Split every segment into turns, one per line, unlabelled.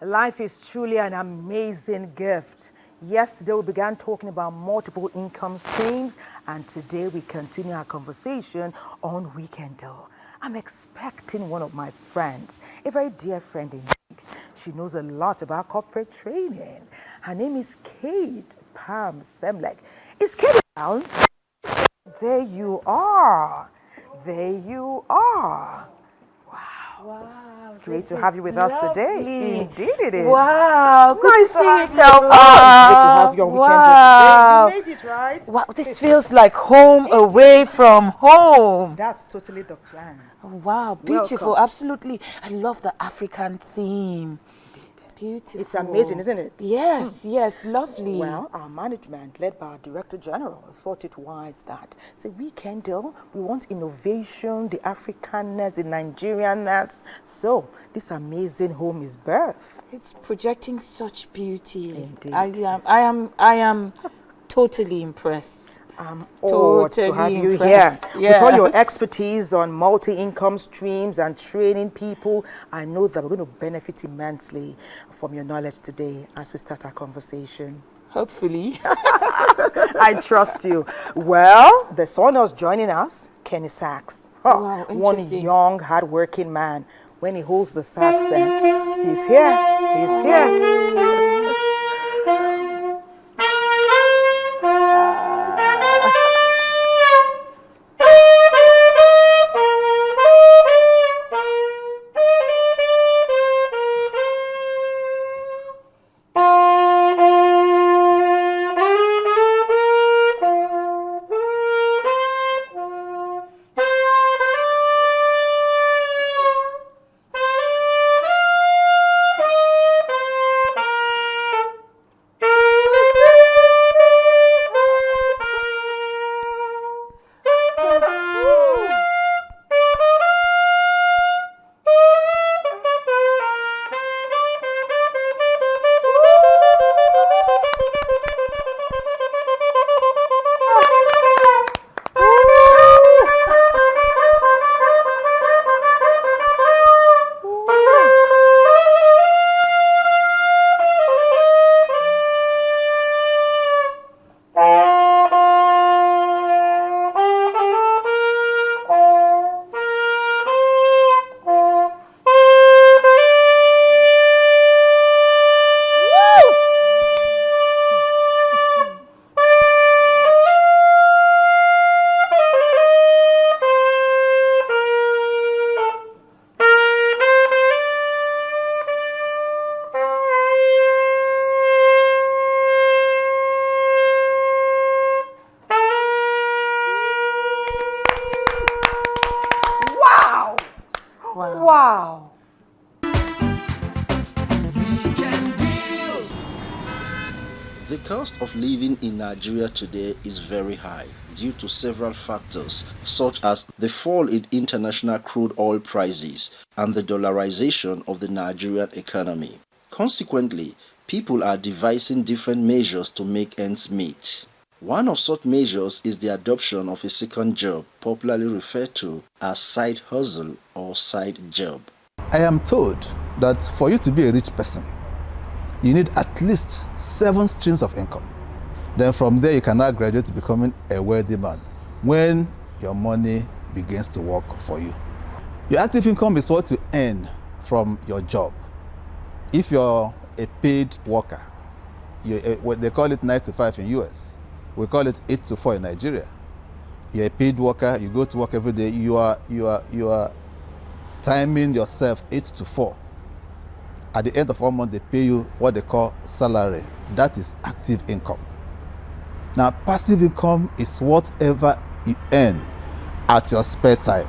Life is truly an amazing gift. Yesterday we began talking about multiple income streams, and today we continue our conversation on Weekendo. I'm expecting one of my friends, a very dear friend indeed. She knows a lot about corporate training. Her name is Kate Pam Semlek. Is Kate around? There you are. There you are.
Wow.
It's great to have you with us today. Indeed it is.
Wow. Good
Nice
to see you,
Great to have you on
Wow.
Weekend today. You made it, right?
Wow, this feels like home away from home.
That's totally the plan.
Wow, beautiful.
Welcome.
Absolutely. I love the African theme. Beautiful.
It's amazing, isn't it?
Yes, yes, lovely.
Well, our management, led by our Director General, thought it wise that, say, Weekendo, we want innovation, the Africanness, the Nigerianness. So, this amazing home is birth.
It's projecting such beauty.
Indeed.
I am totally impressed.
I'm honored to have you here.
Yes.
With all your expertise on multi-income streams and training people, I know that we're going to benefit immensely from your knowledge today as we start our conversation.
Hopefully.
I trust you. Well, there's someone else joining us, Kenny Sachs.
Wow,
one
interesting.
young, hard-working man. When he holds the sax, he's here. He's here. Wow.
The cost of living in Nigeria today is very high due to several factors such as the fall in international crude oil prices and the dollarization of the Nigerian economy. Consequently, people are devising different measures to make ends meet. One of such measures is the adoption of a second job, popularly referred to as side hustle or side job.
I am told that for you to be a rich person, you need at least 7 streams of income. Then from there, you can now graduate to becoming a wealthy man when your money begins to work for you. Your active income is what you earn from your job. If you're a paid worker, what they call it 9 to 5 in US. We call it 8 to 4 in Nigeria. You're a paid worker, you go to work every day, you are timing yourself 8 to 4. At the end of 1 month, they pay you what they call salary. That is active income. Now, passive income is whatever you earn at your spare time.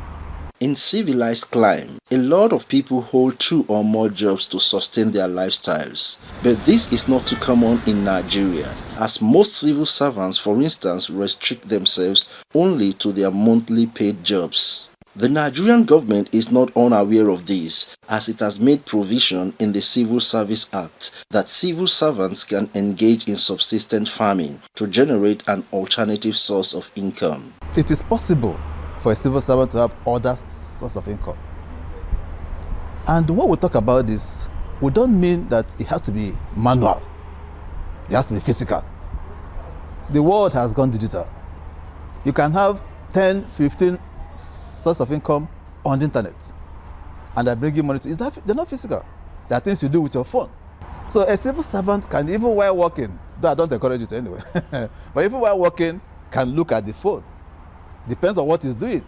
In civilized clime, a lot of people hold 2 or more jobs to sustain their lifestyles. But this is not too common in Nigeria, as most civil servants, for instance, restrict themselves only to their monthly paid jobs. The Nigerian government is not unaware of this, as it has made provision in the Civil Service Act that civil servants can engage in subsistence farming to generate an alternative source of income.
It is possible for a civil servant to have other sources of income. And when we talk about this, we don't mean that it has to be manual. It has to be physical. The world has gone digital. You can have 10, 15 sources of income on the internet, and they're bringing money to you. They're not physical. They are things you do with your phone. So a civil servant can, even while working, though I don't encourage it anyway, but even while working, can look at the phone. Depends on what he's doing.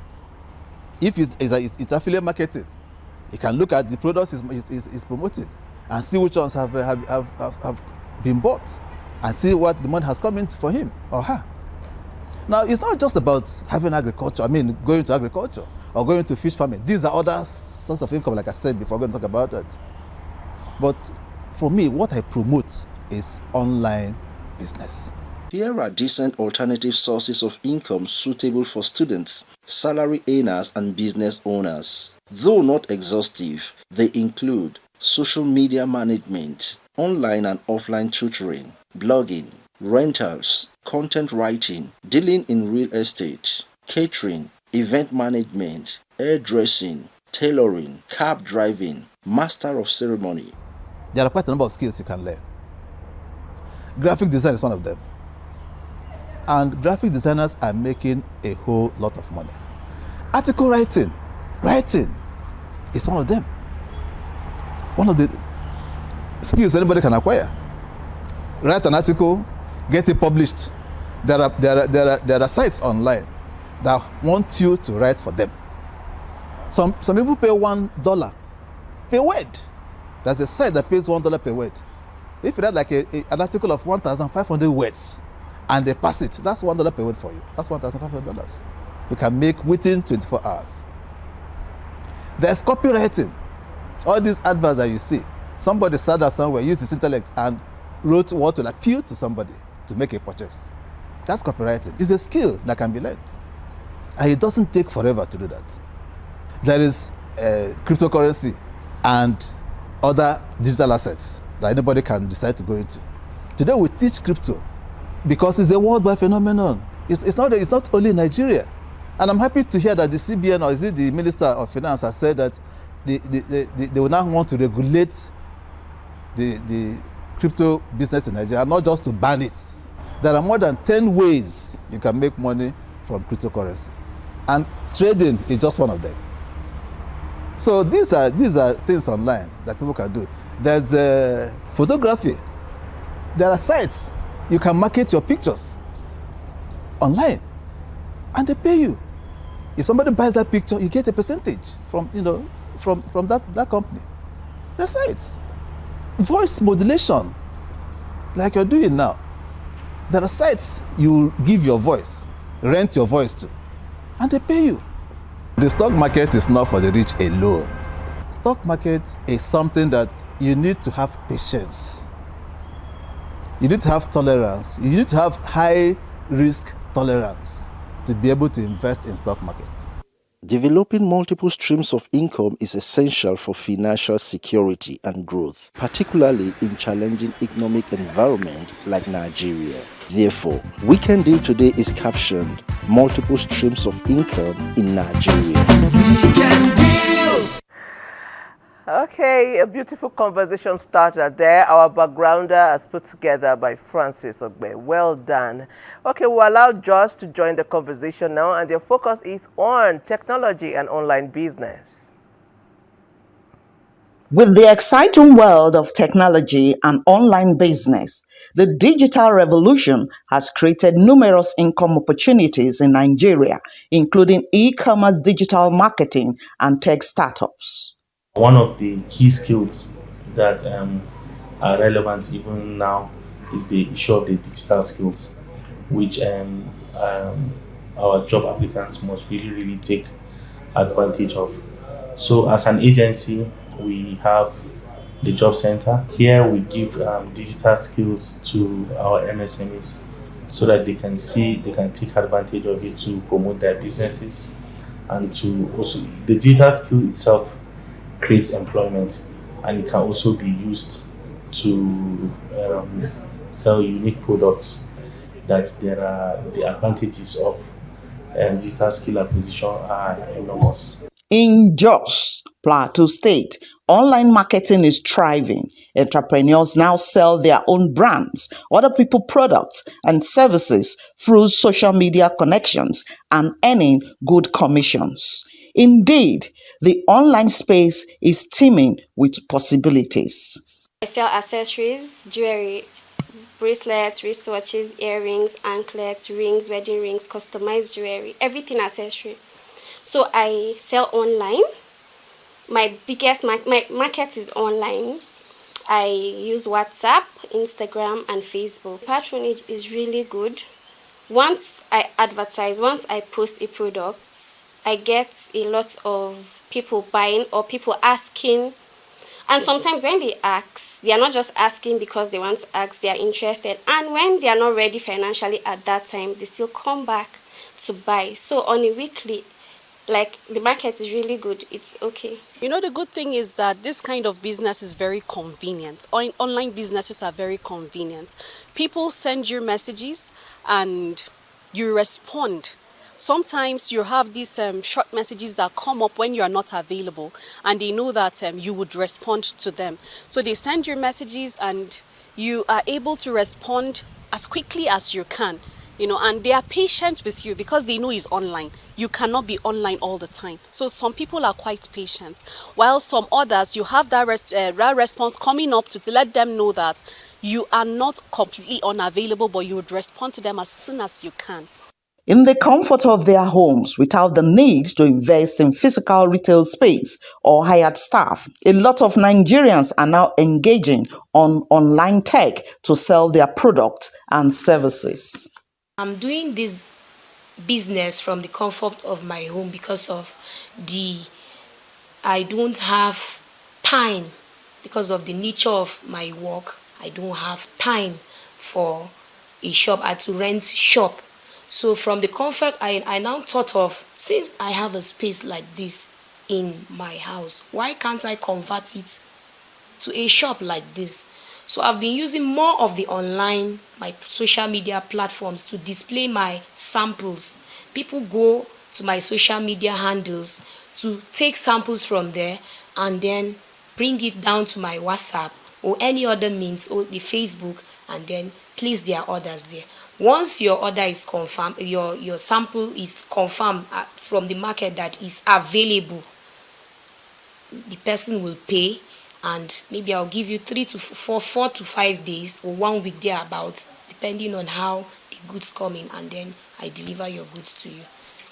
If it's affiliate marketing, he can look at the products he's promoting and see which ones have been bought and see what the money has come in for him or her. Now, it's not just about having agriculture, going to agriculture or going to fish farming. These are other sources of income, like I said before, we're going to talk about that. But for me, what I promote is online business.
Here are decent alternative sources of income suitable for students, salary earners, and business owners. Though not exhaustive, they include social media management, online and offline tutoring, blogging, rentals, content writing, dealing in real estate, catering, event management, hairdressing, tailoring, cab driving, master of ceremony.
There are quite a number of skills you can learn. Graphic design is one of them. And graphic designers are making a whole lot of money. Article writing is one of them. One of the skills anybody can acquire. Write an article, get it published. There are sites online that want you to write for them. Some people pay $1 per word. There's a site that pays $1 per word. If you write like an article of 1,500 words and they pass it, that's $1 per word for you. That's $1,500. You can make within 24 hours. There's copywriting. All these adverts that you see, somebody sat down somewhere, used his intellect and wrote what will appeal to somebody to make a purchase. That's copywriting. It's a skill that can be learned. And it doesn't take forever to do that. There is cryptocurrency and other digital assets that anybody can decide to go into. Today we teach crypto because it's a worldwide phenomenon. It's not only Nigeria. And I'm happy to hear that the CBN, or is it the Minister of Finance, has said that they will now want to regulate the crypto business in Nigeria, not just to ban it. There are more than 10 ways you can make money from cryptocurrency, and trading is just one of them. So these are things online that people can do. There's photography. There are sites you can market your pictures online, and they pay you. If somebody buys that picture, you get a percentage from that company. There are sites. Voice modulation, like you're doing now. There are sites you give your voice, rent your voice to, and they pay you. The stock market is not for the rich alone. Stock market is something that you need to have patience. You need to have tolerance. You need to have high risk tolerance to be able to invest in stock markets.
Developing multiple streams of income is essential for financial security and growth, particularly in challenging economic environment like Nigeria. Therefore, Weekend Deal today is captioned Multiple Streams of Income in Nigeria. Weekend Deal!
Okay, a beautiful conversation started there. Our backgrounder has put together by Francis Ogbe. Well done. Okay, we'll allow Joss to join the conversation now, and their focus is on technology and online business.
With the exciting world of technology and online business, the digital revolution has created numerous income opportunities in Nigeria, including e-commerce, digital marketing, and tech startups.
One of the key skills that are relevant even now is the issue of the digital skills, which our job applicants must really take advantage of. So, as an agency, we have the job center. Here, we give digital skills to our MSMEs so that they can take advantage of it to promote their businesses, and to also the digital skill itself creates employment, and it can also be used to sell unique products. That there are the advantages of digital skill acquisition are enormous.
In Jos, Plateau State, online marketing is thriving. Entrepreneurs now sell their own brands, other people's products and services through social media connections and earning good commissions. Indeed, the online space is teeming with possibilities.
I sell accessories, jewelry, bracelets, wristwatches, earrings, anklets, rings, wedding rings, customized jewelry, everything accessory. So I sell online. My biggest my market is online. I use WhatsApp, Instagram, and Facebook. Patronage is really good. Once I advertise, once I post a product, I get a lot of people buying or people asking. And sometimes when they ask, they are not just asking because they want to ask, they are interested. And when they are not ready financially at that time, they still come back to buy. So on a weekly, like, the market is really good. It's okay.
You know, the good thing is that this kind of business is very convenient. Online businesses are very convenient. People send you messages and you respond. Sometimes you have these short messages that come up when you are not available, and they know that you would respond to them. So they send you messages and you are able to respond as quickly as you can. And they are patient with you because they know it's online. You cannot be online all the time. So some people are quite patient, while some others, you have that response coming up to let them know that you are not completely unavailable, but you would respond to them as soon as you can.
In the comfort of their homes without the need to invest in physical retail space or hired staff, a lot of Nigerians are now engaging on online tech to sell their products and services.
I'm doing this business from the comfort of my home because of I don't have time because of the nature of my work. I don't have time for a shop. I had to rent shop. So from the comfort, I now thought of, since I have a space like this in my house, why can't I convert it to a shop like this? So I've been using more of the online, my social media platforms to display my samples. People go to my social media handles to take samples from there and then bring it down to my WhatsApp or any other means, or the Facebook, and then place their orders there. Once your order is confirmed, your sample is confirmed from the market that is available, the person will pay, and maybe I'll give you 4 to 5 days or 1 week thereabouts, depending on how the goods come in, and then I deliver your goods to you.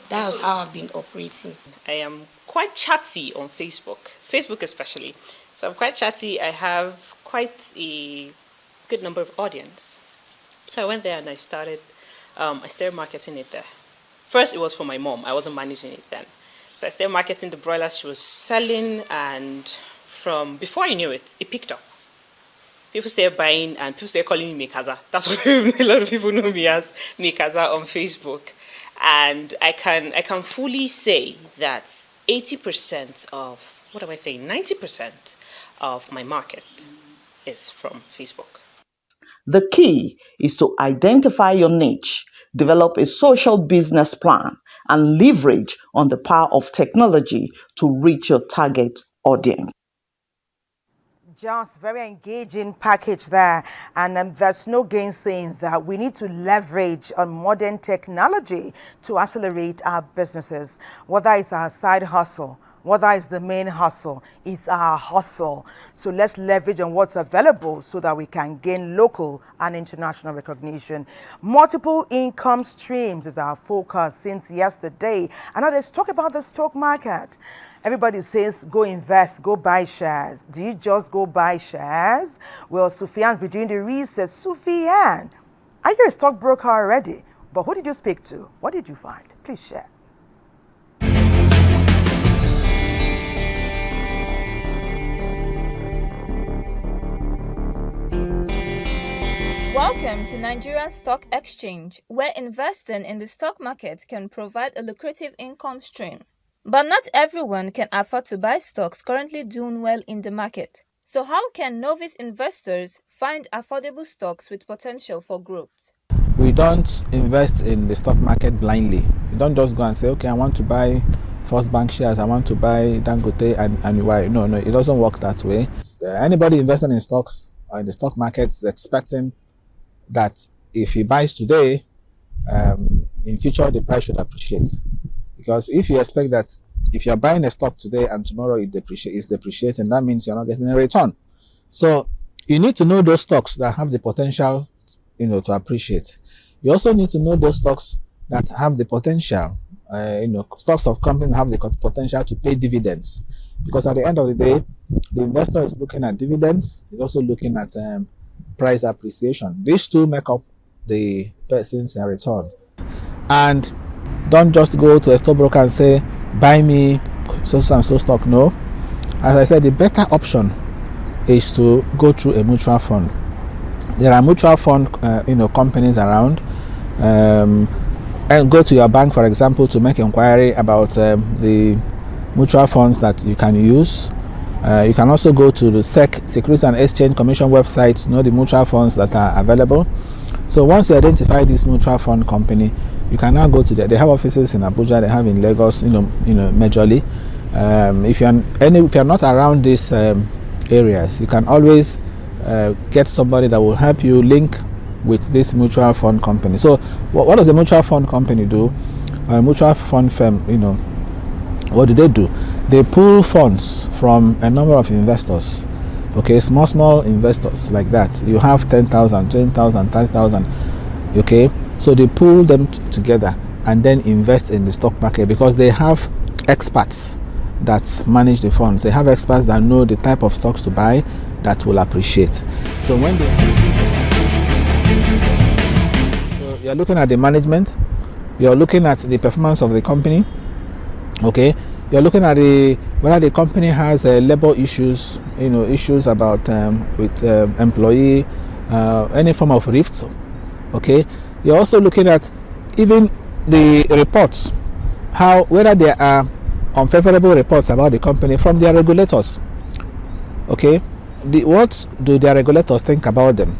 That's how I've been operating.
I am quite chatty on Facebook especially. So I'm quite chatty. I have quite a good number of audience. So I went there and I started marketing it there. First, it was for my mom. I wasn't managing it then. So I started marketing the broilers she was selling, and from before I knew it, it picked up. People started buying and people started calling me Mikaza. That's what a lot of people know me as, Mikaza on Facebook. And I can fully say that 80% of, 90% of my market is from Facebook.
The key is to identify your niche, develop a social business plan, and leverage on the power of technology to reach your target audience.
Just very engaging package there, and there's no gainsaying that we need to leverage on modern technology to accelerate our businesses, whether it's our side hustle, whether it's the main hustle, it's our hustle. So let's leverage on what's available so that we can gain local and international recognition. Multiple income streams is our focus since yesterday. And now let's talk about the stock market. Everybody says go invest, go buy shares. Do you just go buy shares? Well, Sufyan's been doing the research. Sufyan, are you a stockbroker already? But who did you speak to? What did you find? Please share.
Welcome to Nigerian Stock Exchange, where investing in the stock market can provide a lucrative income stream. But not everyone can afford to buy stocks currently doing well in the market. So how can novice investors find affordable stocks with potential for growth?
We don't invest in the stock market blindly. You don't just go and say, okay, I want to buy First Bank shares, I want to buy Dangote and why. No, it doesn't work that way. Anybody investing in stocks or in the stock market is expecting that if he buys today, in future the price should appreciate. Because if you expect that if you're buying a stock today and tomorrow it's depreciating, that means you're not getting a return. So you need to know those stocks that have the potential, to appreciate. You also need to know those stocks that have the potential, stocks of companies have the potential to pay dividends. Because at the end of the day, the investor is looking at dividends, he's also looking at price appreciation. These two make up the person's return. And don't just go to a stockbroker and say, buy me so and so stock. No. As I said, the better option is to go through a mutual fund. There are mutual fund companies around, and go to your bank, for example, to make inquiry about the mutual funds that you can use. You can also go to the SEC, Securities and Exchange Commission website to know the mutual funds that are available. So once you identify this mutual fund company, you can now go to they have offices in Abuja, they have in Lagos, majorly. If you're not around these areas, you can always get somebody that will help you link with this mutual fund company. So what does a mutual fund company do? A mutual fund firm, what do? They pool funds from a number of investors, okay, small investors like that. You have 10,000, 20,000, 30,000, okay. So they pool them together and then invest in the stock market because they have experts that manage the funds. They have experts that know the type of stocks to buy that will appreciate. So when you're looking at the management, you're looking at the performance of the company, okay. You're looking at whether the company has labor issues, issues about with employee, any form of rifts, okay. You're also looking at even the reports, whether there are unfavorable reports about the company from their regulators, okay. What do their regulators think about them?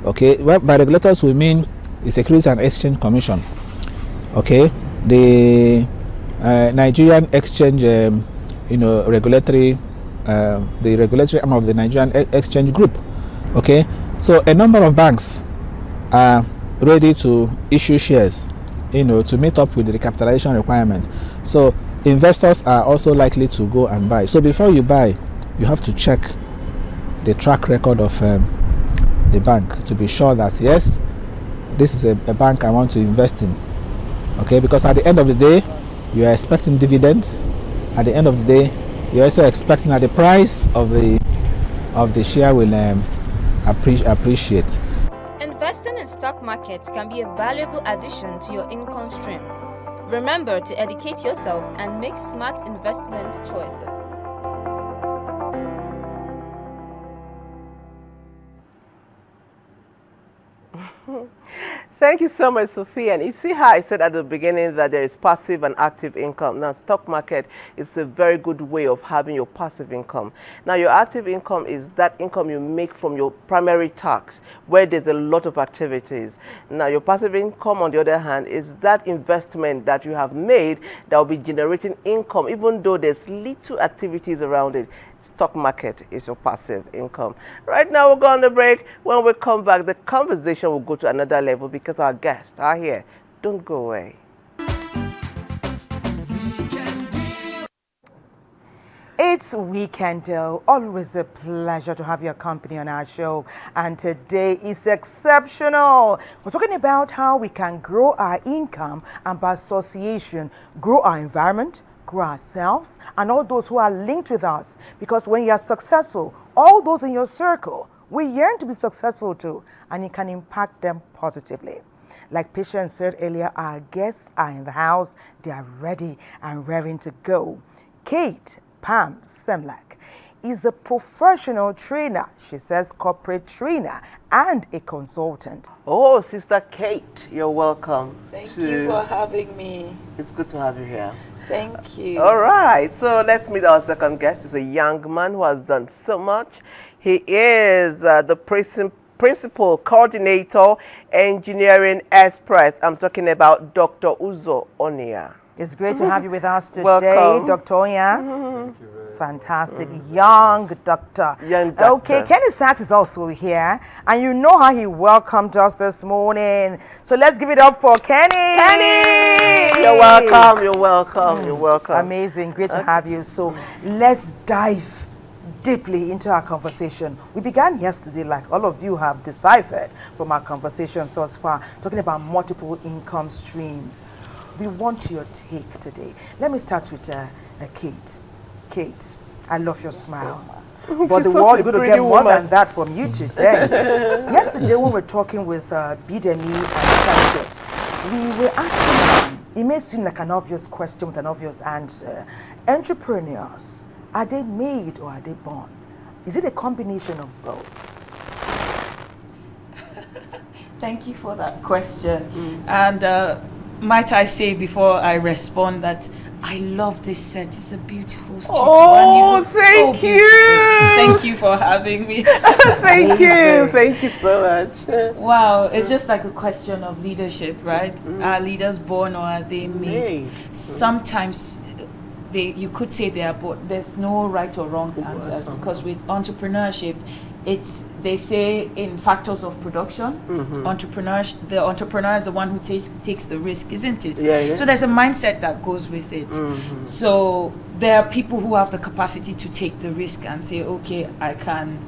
Okay, well, by regulators we mean the Securities and Exchange Commission, okay, the Nigerian Exchange, regulatory, the regulatory arm of the Nigerian Exchange Group. Okay, so a number of banks are ready to issue shares, to meet up with the recapitalization requirement. So investors are also likely to go and buy. So before you buy, you have to check the track record of the bank to be sure that yes, this is a bank I want to invest in. Okay, because at the end of the day, you are expecting dividends. At the end of the day, you're also expecting that the price of the share will appreciate.
Investing in stock markets can be a valuable addition to your income streams. Remember to educate yourself and make smart investment choices.
Thank you so much, Sophia. And you see how I said at the beginning that there is passive and active income. Now, stock market is a very good way of having your passive income. Now, your active income is that income you make from your primary task, where there's a lot of activities. Now, your passive income, on the other hand, is that investment that you have made that will be generating income, even though there's little activities around it. Stock market is your passive income. Right now, we'll go on the break. When we come back, the conversation will go to another level because our guests are here. Don't go away.
It's Weekend Deal. Always a pleasure to have your company on our show. And today is exceptional. We're talking about how we can grow our income and by association, grow our environment, grow ourselves and all those who are linked with us. Because when you are successful, all those in your circle, we yearn to be successful too, and you can impact them positively. Like Patience said earlier, our guests are in the house. They are ready and raring to go. Kate Pam Semlak is a professional trainer. She says corporate trainer and a consultant.
Oh, Sister Kate, you're welcome.
Thank you for having me.
It's good to have you here.
Thank you.
All right, so let's meet our second guest. He's a young man who has done so much. He is the principal coordinator, Engineering Express. I'm talking about Dr. Uzo Onia.
It's great to have you with us today,
Welcome.
Dr. Onya. Fantastic. Young doctor.
Young doctor.
Okay, Kenny Sachs is also here, and you know how he welcomed us this morning. So let's give it up for Kenny.
Kenny! You're welcome, you're welcome, you're welcome.
Amazing, great to have you. So let's dive deeply into our conversation. We began yesterday, like all of you have deciphered from our conversation thus far, talking about multiple income streams. We want your take today. Let me start with Kate. Kate, I love your smile. But the world is going to get more than that from you today. Yesterday when we were talking with Bidemi and Sanjit, we were asking them, it may seem like an obvious question with an obvious answer. Entrepreneurs, are they made or are they born? Is it a combination of both?
Thank you for that question. And might I say before I respond that I love this set. It's a beautiful studio.
Oh, thank you.
Thank you for having me.
Thank you. Thank you so much.
Wow, it's just like a question of leadership, right? Are leaders born or are they made? Sometimes you could say they are born. There's no right or wrong answer, because with entrepreneurship, they say in factors of production, the entrepreneur is the one who takes the risk, isn't it?
Yeah.
So there's a mindset that goes with it. So there are people who have the capacity to take the risk and say, okay, I can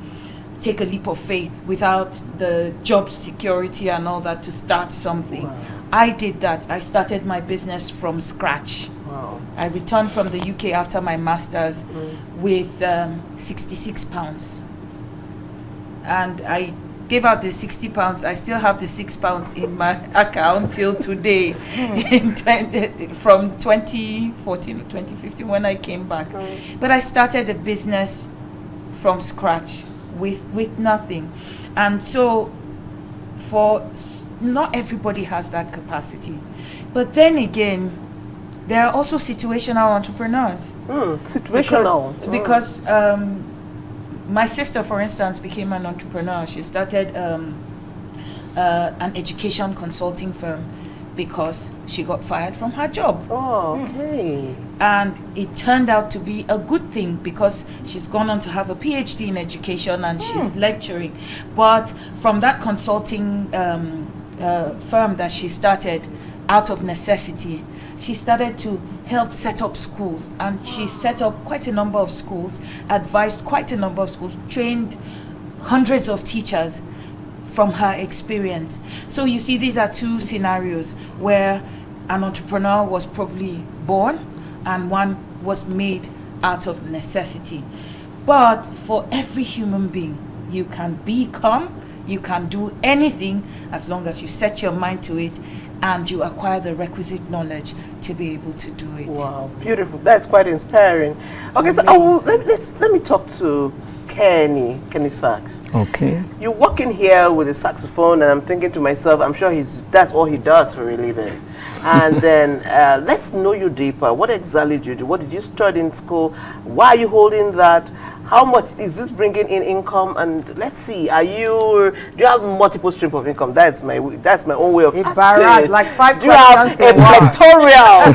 take a leap of faith without the job security and all that to start something. Wow. I did that. I started my business from scratch. Wow. I returned from the UK after my master's with 66 pounds. And I gave out the 60 pounds. I still have the £6 in my account till today, from 2014 to 2015 when I came back. But I started a business from scratch with nothing. And so not everybody has that capacity. But then again, there are also situational entrepreneurs.
Situational.
Because my sister, for instance, became an entrepreneur. She started an education consulting firm because she got fired from her job.
Oh, okay.
And it turned out to be a good thing because she's gone on to have a PhD in education and she's lecturing. But from that consulting firm that she started out of necessity, she started to help set up schools, and she set up quite a number of schools, advised quite a number of schools, trained hundreds of teachers from her experience. So you see, these are two scenarios where an entrepreneur was probably born and one was made out of necessity. But for every human being, you can become, you can do anything as long as you set your mind to it and you acquire the requisite knowledge to be able to do it.
Wow, beautiful. That's quite inspiring. Okay, so let me talk to Kenny Sachs.
Okay.
You're walking here with a saxophone, and I'm thinking to myself, I'm sure that's all he does for a living. And then let's know you deeper. What exactly do you do? What did you study in school? Why are you holding that? How much is this bringing in income? And let's see, do you have multiple streams of income? That's my own way of asking.
Like 5
do you have a plethora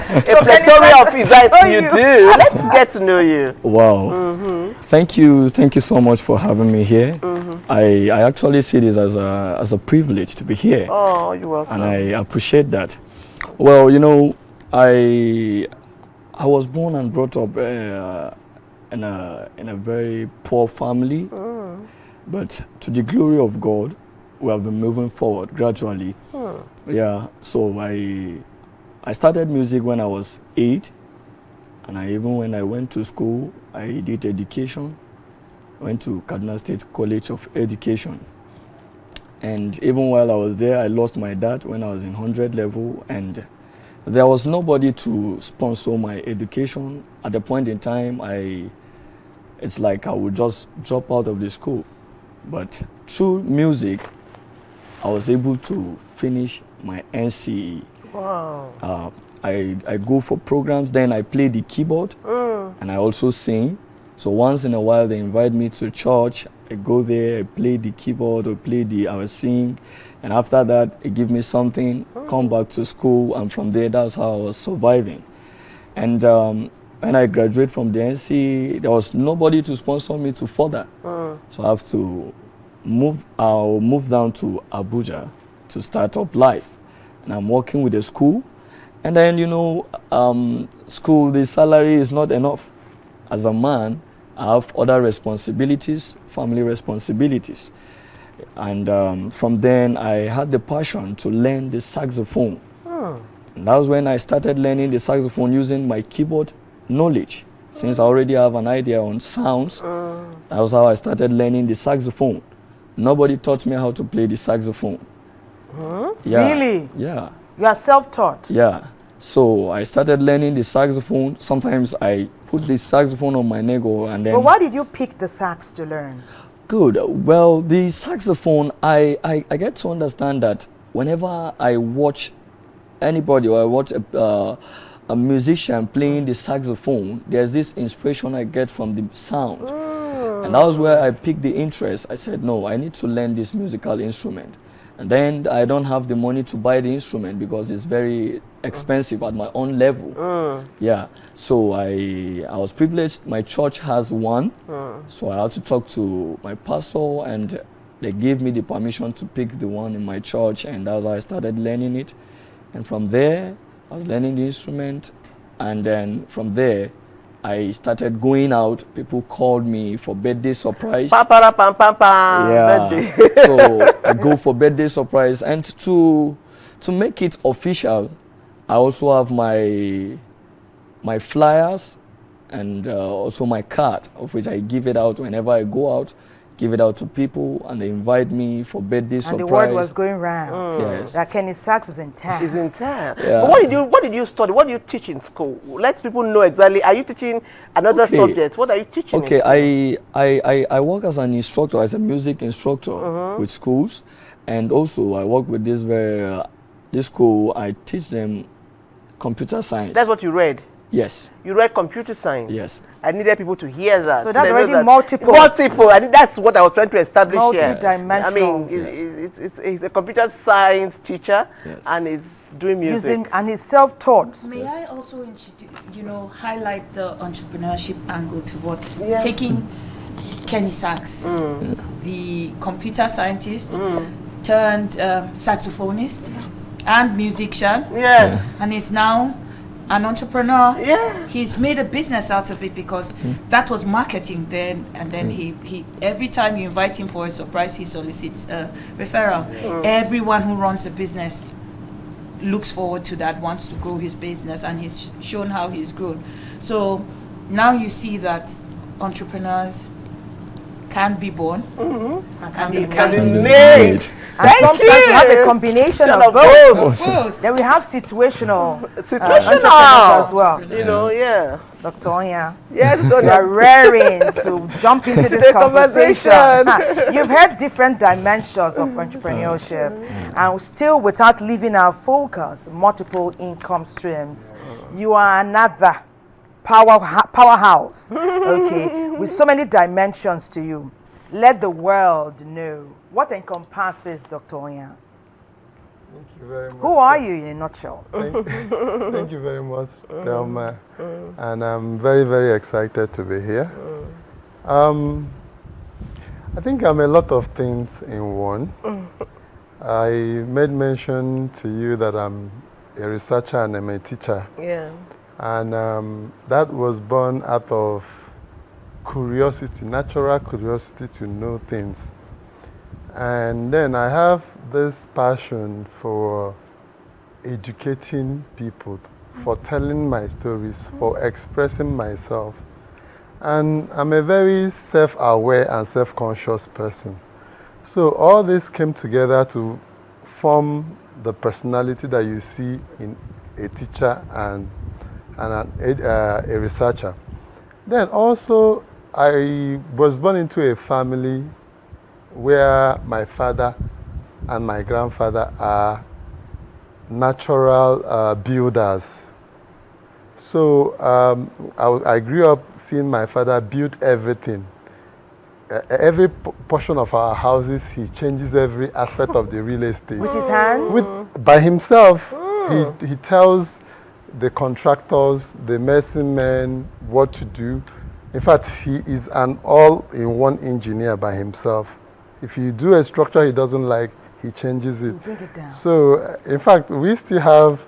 of events you do? Let's get to know you.
Wow. Thank you so much for having me here. I actually see this as a privilege to be here.
Oh, you're welcome.
And I appreciate that. Well, you know, I was born and brought up in a very poor family, but to the glory of God, we have been moving forward gradually. Yeah, so I started music when I was 8, And even when I went to school, I did education. I went to Kaduna State College of Education. And even while I was there, I lost my dad when I was in 100 level, and there was nobody to sponsor my education. At the point in time, it's like I would just drop out of the school. But through music, I was able to finish my NCE.
Wow.
I go for programs, then I play the keyboard, and I also sing. So once in a while, they invite me to church. I go there, I play the keyboard, I will sing. And after that, they give me something, come back to school, and from there, that's how I was surviving. And when I graduated from the NC, there was nobody to sponsor me to further. So I have to I'll move down to Abuja to start up life. And I'm working with a school. And then, school, the salary is not enough. As a man, I have other responsibilities, family responsibilities. And from then, I had the passion to learn the saxophone. And that was when I started learning the saxophone using my keyboard knowledge. Since I already have an idea on sounds, that was how I started learning the saxophone. Nobody taught me how to play the saxophone. Yeah.
Really?
Yeah.
You are self-taught?
Yeah. So I started learning the saxophone. Sometimes I put the saxophone on my neck and then...
But why did you pick the sax to learn?
Good. Well, the saxophone, I get to understand that whenever I watch anybody or I watch a musician playing the saxophone, there's this inspiration I get from the sound. And that was where I picked the interest. I said, no, I need to learn this musical instrument. And then I don't have the money to buy the instrument because it's very expensive at my own level. Yeah. So I was privileged. My church has one. So I had to talk to my pastor, and they gave me the permission to pick the one in my church, and that's how I started learning it. And from there, I was learning the instrument, and then from there, I started going out. People called me for birthday surprise. Yeah. So I go for birthday surprise, and to make it official, I also have my flyers and also my card, of which I give it out whenever I go out. Give it out to people, and they invite me for birthday surprise.
And the word was going round.
Yes.
That Kenny Sachs is in town.
Is in town.
Yeah.
But what did you study? What do you teach in school? Let people know exactly. Are you teaching another subject? What are you teaching?
Okay, I work as an instructor, as a music instructor with schools, and also I work with this school. I teach them computer science.
That's what you read?
Yes.
You read computer science?
Yes.
I needed people to hear that.
So that's already multiple.
Multiple. I think that's what I was trying to establish here.
Multidimensional.
I mean, he's a computer science teacher, and he's doing music.
And he's self-taught.
May I also, highlight the entrepreneurship angle to what taking Kenny Sachs, the computer scientist, turned saxophonist and musician.
Yes.
And is now an entrepreneur.
Yeah.
He's made a business out of it because that was marketing then, and then he every time you invite him for a surprise, he solicits a referral. Everyone who runs a business looks forward to that, wants to grow his business, and he's shown how he's grown. So now you see that entrepreneurs can be born and they can be
made.
And sometimes we have a combination of both. Then we have situational entrepreneurs as well. Dr. Onya.
Yes,
you are raring to jump into this conversation. You've heard different dimensions of entrepreneurship, and still without leaving our focus, multiple income streams. You are another powerhouse, okay, with so many dimensions to you. Let the world know what encompasses Dr. Onya.
Thank you very much.
Who are you in a nutshell?
Thank you very much, Thelma. And I'm very, very excited to be here. I think I'm a lot of things in one. I made mention to you that I'm a researcher and I'm a teacher.
Yeah.
And that was born out of curiosity, natural curiosity to know things. And then I have this passion for educating people for telling my stories, for expressing myself. And I'm a very self-aware and self-conscious person. So all this came together to form the personality that you see in a teacher and a researcher. Then also, I was born into a family where my father and my grandfather are natural builders. So I grew up seeing my father build everything. Every portion of our houses, he changes every aspect of the real estate.
With his hands?
By himself. He tells the contractors, the mason men what to do. In fact, he is an all-in-one engineer by himself. If you do a structure he doesn't like, he changes it.
Bring it down.
So, in fact, we still have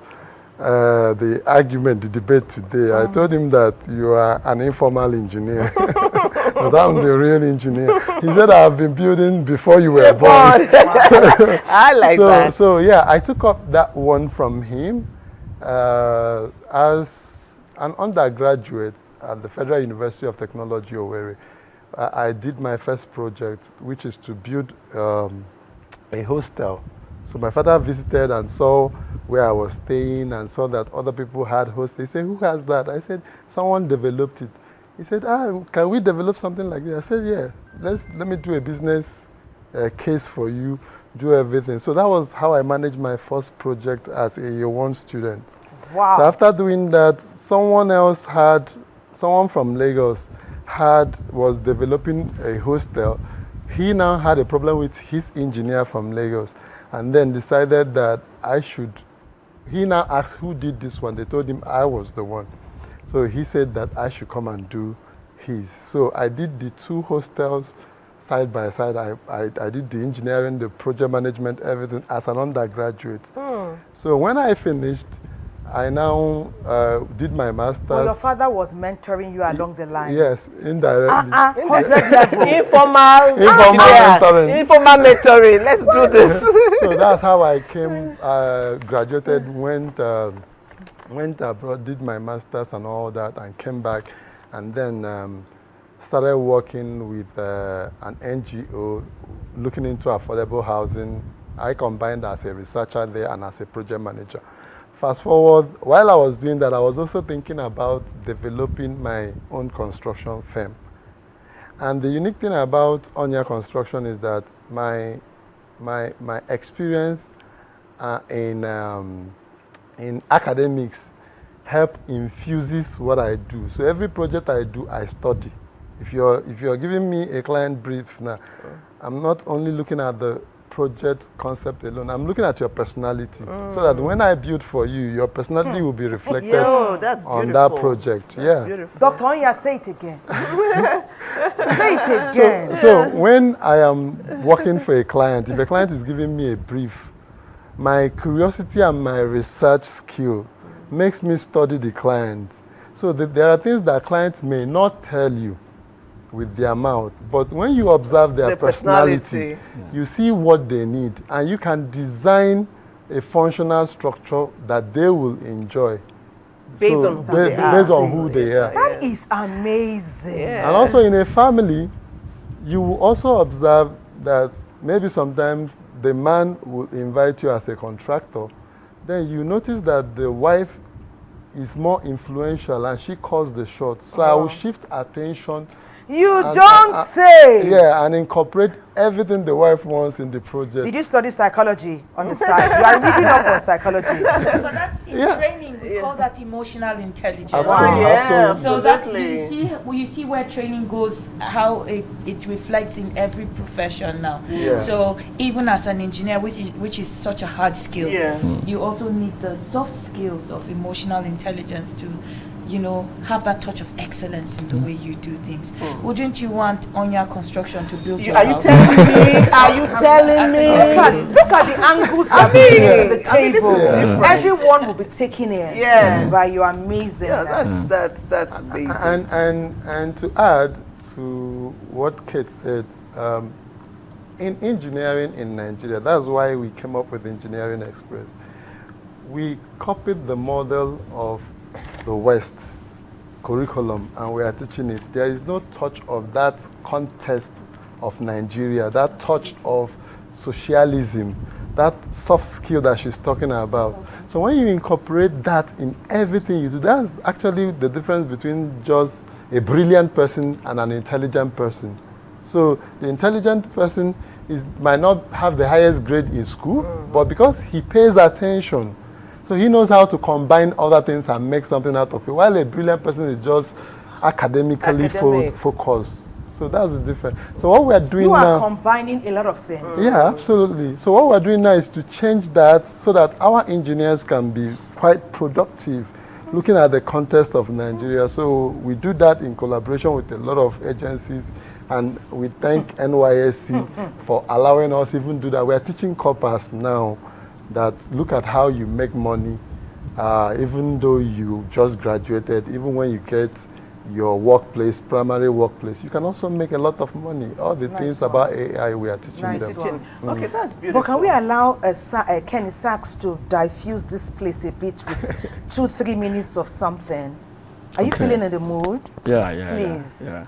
the argument, the debate today. I told him that you are an informal engineer, but I'm the real engineer. He said, I've been building before you were born.
I like that.
So, yeah, I took up that one from him. As an undergraduate at the Federal University of Technology, Owerri, I did my first project, which is to build a hostel. So my father visited and saw where I was staying and saw that other people had hostels. He said, who has that? I said, someone developed it. He said, can we develop something like this? I said, yeah, let me do a business case for you, do everything. So that was how I managed my first project as a year one student.
Wow.
So after doing that, someone from Lagos was developing a hostel. He now had a problem with his engineer from Lagos, and then decided that he now asked who did this one. They told him I was the one. So he said that I should come and do his. So I did the two hostels side by side. I did the engineering, the project management, everything as an undergraduate. So when I finished, I now did my master's.
Well, your father was mentoring you along the line.
Yes, indirectly.
100 level.
Informal
mentoring.
Informal mentoring. Let's do this.
So that's how I came, graduated, went abroad, did my master's and all that, and came back, and then started working with an NGO looking into affordable housing. I combined as a researcher there and as a project manager. Fast forward, while I was doing that, I was also thinking about developing my own construction firm. And the unique thing about Onya Construction is that my experience in academics infuses what I do. So every project I do, I study. If you're giving me a client brief now, I'm not only looking at the project concept alone, I'm looking at your personality, so that when I build for you, your personality will be reflected on that project.
Dr. Onya, say it again. Say it again.
So when I am working for a client, if a client is giving me a brief, my curiosity and my research skill makes me study the client. So there are things that clients may not tell you with their mouth, but when you observe their personality, you see what they need, and you can design a functional structure that they will enjoy based on who they are.
That is amazing.
And also in a family, you will also observe that maybe sometimes the man will invite you as a contractor, then you notice that the wife is more influential and she calls the shot. So I will shift attention.
You don't say.
Yeah, and incorporate everything the wife wants in the project.
Did you study psychology on the side? You are reading up on psychology.
But that's in training. We call that emotional intelligence.
Absolutely.
So that you see where training goes, how it reflects in every profession now. So even as an engineer, which is such a hard skill, you also need the soft skills of emotional intelligence to, have that touch of excellence in the way you do things. Wouldn't you want Onya Construction to build your house?
Are you telling me?
Look at the angles you're bringing to the table. Everyone will be taking it. But you're amazing.
That's amazing.
And to add to what Kate said, in engineering in Nigeria, that's why we came up with Engineering Express. we copied the model of the West curriculum and we are teaching it. There is no touch of that context of Nigeria, that touch of socialism, that soft skill that she's talking about. So when you incorporate that in everything you do, that's actually the difference between just a brilliant person and an intelligent person. So the intelligent person might not have the highest grade in school, but because he pays attention, so he knows how to combine other things and make something out of it, while a brilliant person is just academically focused. So that's the difference. So what we are doing now... You
are combining a lot of things.
Yeah, absolutely. So what we're doing now is to change that so that our engineers can be quite productive, looking at the context of Nigeria. So we do that in collaboration with a lot of agencies, and we thank NYSC for allowing us even do that. We are teaching corpers now that look at how you make money, even though you just graduated, even when you get your workplace, primary workplace, you can also make a lot of money. All the things about AI, we are teaching them.
Okay, that's beautiful.
But can we allow Kenny Sachs to diffuse this place a bit with 2-3 minutes of something? Are you feeling in the mood?
Yeah.
Please.
Yeah.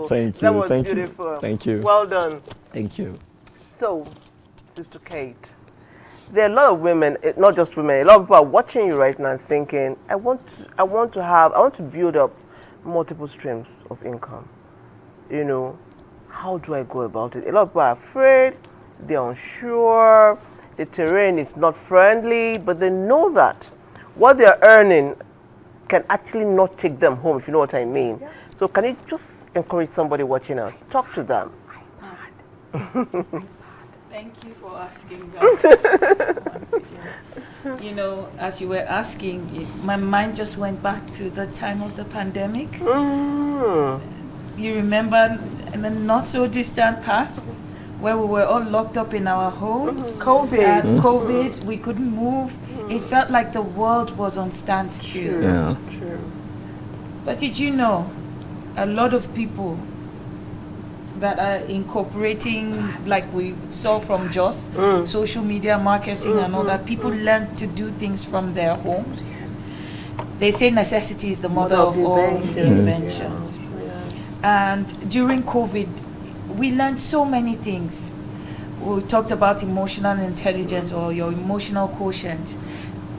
Thank you. That was beautiful.
Thank you.
Well done.
Thank you.
So, Sister Kate, there are a lot of women, not just women, a lot of people are watching you right now and thinking, I want to build up multiple streams of income. You know, how do I go about it? A lot of people are afraid, they're unsure, the terrain is not friendly, but they know that what they're earning can actually not take them home, if you know what I mean. Yeah. So can you just encourage somebody watching us? Talk to them.
Thank you for asking that. You know, as you were asking, my mind just went back to the time of the pandemic. You remember in the not so distant past where we were all locked up in our homes. COVID, we couldn't move. It felt like the world was on standstill.
True.
But did you know a lot of people that are incorporating, like we saw from Joss, social media marketing and all that, people learn to do things from their homes. They say necessity is the mother of all inventions. And during COVID, we learned so many things. We talked about emotional intelligence or your emotional quotient.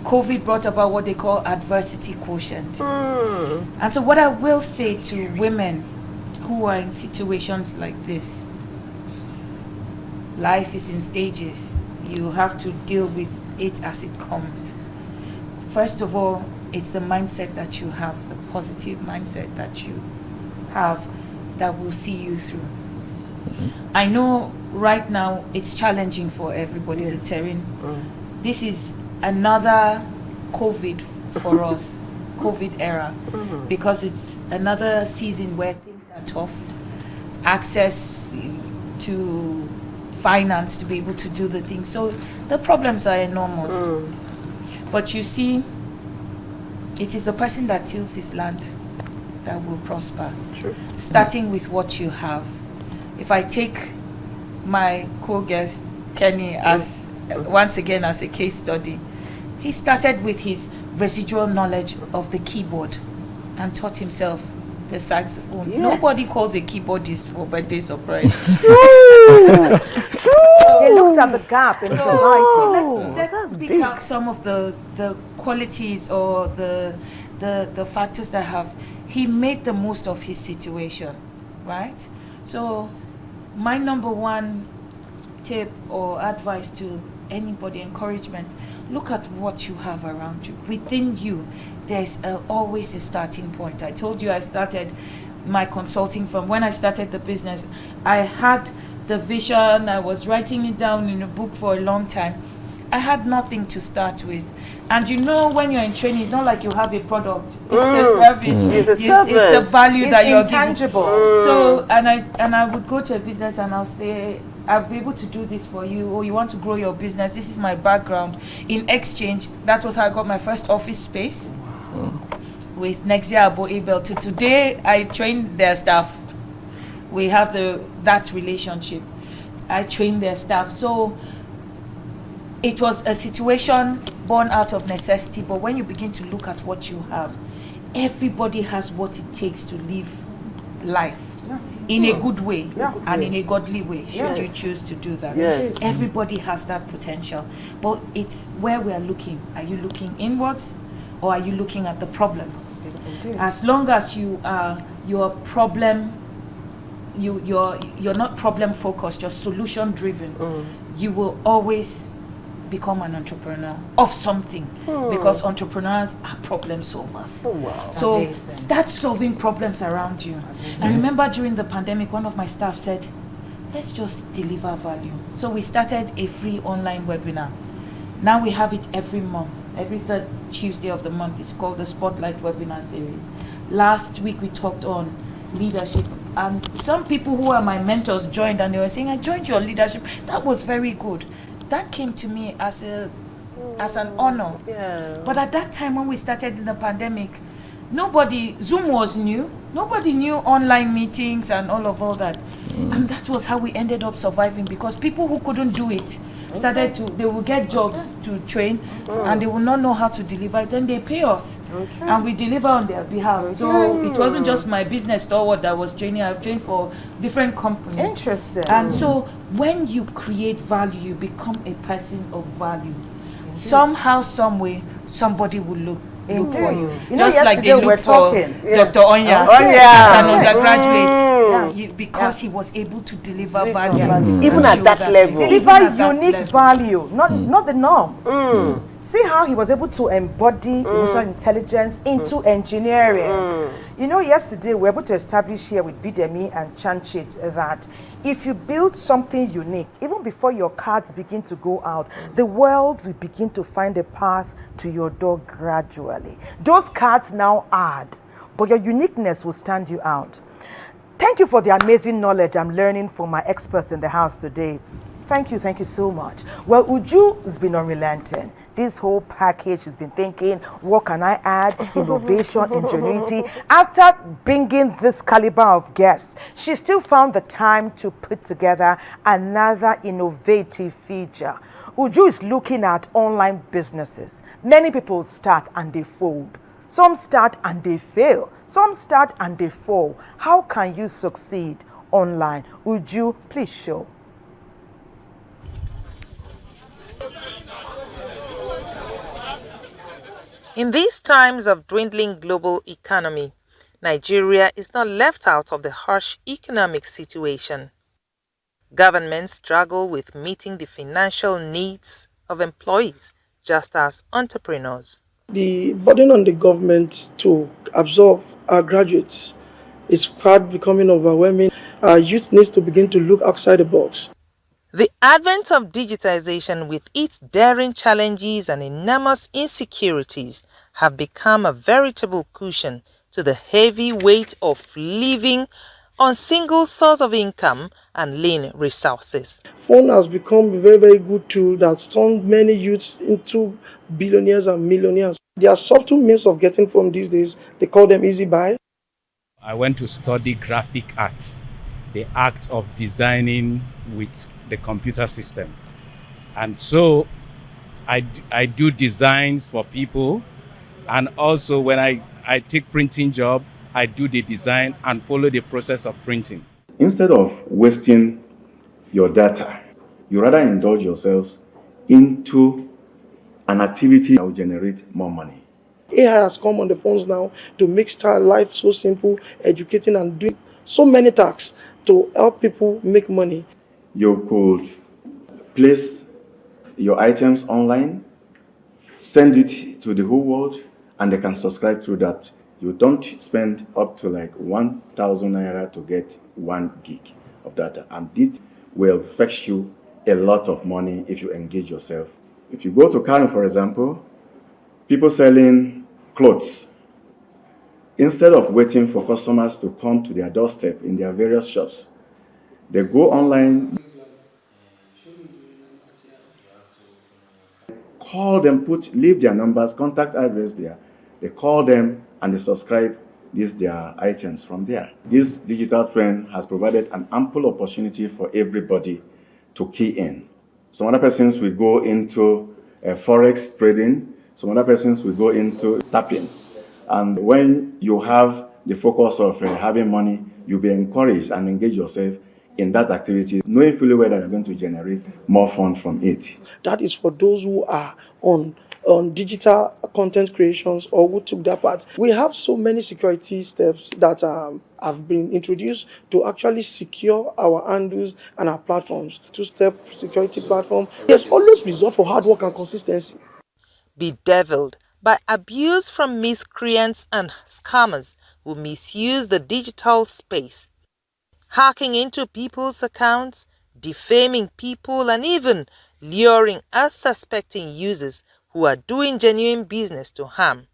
COVID brought about what they call adversity quotient. And so what I will say to women who are in situations like this, life is in stages. You have to deal with it as it comes. First of all, it's the mindset that you have, the positive mindset that you have that will see you through. I know right now it's challenging for everybody, the terrain. This is another COVID for us, COVID era, because it's another season where things are tough. Access to finance to be able to do the things. So the problems are enormous. But you see, it is the person that tills his land that will prosper.
True.
Starting with what you have. If I take my co-guest Kenny as once again as a case study, he started with his residual knowledge of the keyboard and taught himself the saxophone.
Yes.
Nobody calls a keyboardist for birthday surprise.
True. He looked at the gap in society.
Let's speak out some of the qualities or the factors that have he made the most of his situation, right? So my number one tip or advice to anybody, encouragement, look at what you have around you. Within you, there's always a starting point. I told you I started my consulting firm. When I started the business, I had the vision. I was writing it down in a book for a long time. I had nothing to start with. And you know, when you're in training, it's not like you have a product. It's a service.
It's a service.
It's a value that you're
intangible.
giving. So, and I would go to a business and I'll say, I'll be able to do this for you, or you want to grow your business, this is my background. In exchange, that was how I got my first office space with Nigerian Abel. To today, I train their staff. We have that relationship. I train their staff. So it was a situation born out of necessity, but when you begin to look at what you have, everybody has what it takes to live life in a good way and in a godly way, should you choose to do that. Everybody has that potential, but it's where we are looking. Are you looking inwards or are you looking at the problem? As long as you are you're not problem focused, you're solution driven, you will always become an entrepreneur of something, because entrepreneurs are problem solvers. So
Amazing.
start solving problems around you. I remember during the pandemic, one of my staff said, let's just deliver value. So we started a free online webinar. Now we have it every month, every third Tuesday of the month. It's called the Spotlight Webinar Series. Last week we talked on leadership, and some people who are my mentors joined, and they were saying, I joined your leadership. That was very good. That came to me as an honor. But at that time when we started in the pandemic, Zoom was new. Nobody knew online meetings and all that. And that was how we ended up surviving, because people who couldn't do it they will get jobs to train and they will not know how to deliver. Then they pay us and we deliver on their behalf. So it wasn't just my business stalwart that was training. I've trained for different companies.
Interesting.
And so when you create value, you become a person of value. Somehow, some way, somebody will look for you. Just like they looked for Dr. Onya as an undergraduate, because he was able to deliver value.
Even at that level.
Deliver unique value, not the norm. See how he was able to embody emotional intelligence into engineering. You know, yesterday we were able to establish here with Bidemi and Chanchit that if you build something unique, even before your cards begin to go out, the world will begin to find a path to your door gradually. Those cards now add, but your uniqueness will stand you out. Thank you for the amazing knowledge I'm learning from my experts in the house today. Thank you so much. Well, Uju has been unrelenting. This whole package has been thinking, what can I add? Innovation, ingenuity. After bringing this caliber of guests, she still found the time to put together another innovative feature. Uju is looking at online businesses. Many people start and they fold. Some start and they fail. Some start and they fall. How can you succeed online? Uju, please show.
In these times of dwindling global economy, Nigeria is not left out of the harsh economic situation. Governments struggle with meeting the financial needs of employees, just as entrepreneurs.
The burden on the government to absorb our graduates is quite becoming overwhelming. Our youth needs to begin to look outside the box.
The advent of digitization with its daring challenges and enormous insecurities have become a veritable cushion to the heavy weight of living on single source of income and lean resources.
Phone has become a very, very good tool that's turned many youths into billionaires and millionaires. There are subtle means of getting phone these days. They call them easy buy.
I went to study graphic arts, the act of designing with the computer system. And so I do designs for people. And also when I take printing job, I do the design and follow the process of printing.
Instead of wasting your data, you rather indulge yourselves into an activity that will generate more money.
AI has come on the phones now to make life so simple, educating and doing so many tasks to help people make money.
You could place your items online, send it to the whole world, and they can subscribe through that. You don't spend up to like 1,000 naira to get 1 gig of data, and it will fetch you a lot of money if you engage yourself. If you go to Kano, for example, people selling clothes, instead of waiting for customers to come to their doorstep in their various shops, they go online, call them, leave their numbers, contact address there. They call them and they subscribe their items from there. This digital trend has provided an ample opportunity for everybody to key in. Some other persons will go into forex trading. Some other persons will go into tapping. And when you have the focus of having money, you'll be encouraged and engage yourself in that activity, knowing fully well that you're going to generate more funds from it.
That is for those who are on digital content creations or who took that part. We have so many security steps that have been introduced to actually secure our handles and our platforms. Two-step security platform. There's always result for hard work and consistency.
Bedeviled by abuse from miscreants and scammers who misuse the digital space, hacking into people's accounts, defaming people, and even luring unsuspecting users who are doing genuine business to harm.